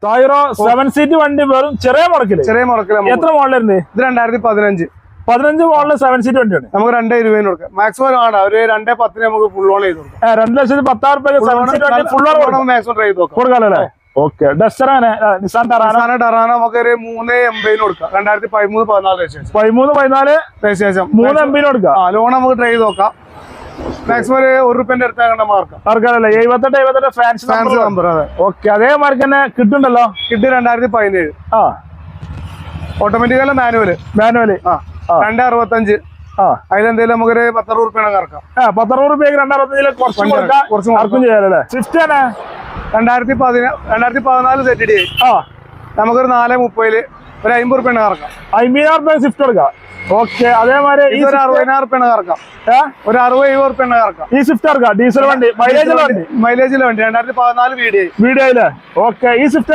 ടയറോ 7 seat വണ്ടി വെറും ചെറിയ മുടക്കില് എത്ര മോഡലുണ്ട്? ഇത് 2015 15 മോഡല് 7 സീറ്റ് വണ്ടിയാണ്. നമുക്ക് 2.20 കൊടുക്കാം. മാക്സിമം ആണ് ഒരു 2.10 നമുക്ക് ഫുൾ ഓൺ ചെയ്ത് കൊടുക്കാം. 2,10,000 ഫുൾ ഓൺ മാക്സിമം ട്രൈ ചെയ്ത് കൊടുക്കാമല്ലേ? ഓക്കെ. ഡസ്റ്റർ നിസാൻ ടറാന നമുക്കൊരു 3.80 കൊടുക്കാം. 2013-14 രജിസ്ട്രേഷൻ 3.80 കൊടുക്കാം. ലോൺ നമുക്ക് ട്രൈ ചെയ്ത് നോക്കാം. മാക്സിമം ₹1 അടുത്താകേണ്ട മാർക്കല്ലേ? 78 fancy number. അതെ, ഓക്കെ. അതേ മാർക്ക് തന്നെ കിട്ടുണ്ടല്ലോ. കിട്ടി 2017. ഓട്ടോമാറ്റിക് അല്ല, മാനുവല് 265. അതിലെന്തെങ്കിലും നമുക്കൊരു ₹10 ഇറക്കാം. ₹10 265 കുറച്ച് ചെയ്യാലല്ലേ? സ്വിഫ്റ്റ് 2014 ZD നമുക്കൊരു 4.30 ഒരു ₹50 ഇറക്കാം. ₹50,000 സ്വിഫ്റ്റ് കൊടുക്കാം. ഓക്കെ. അതേമാതിരി ഒരു ₹60,000 ഇറക്കാം. ഒരു ₹60,000 ഇറക്കാം. ഈ സ്വിഫ്റ്റ് ഇറക്കാം. ഡീസൽ വണ്ടി, മൈലേജിലെ വണ്ടി 2014 വീഡിയോയില്. ഓക്കെ. ഈ സ്വിഫ്റ്റ്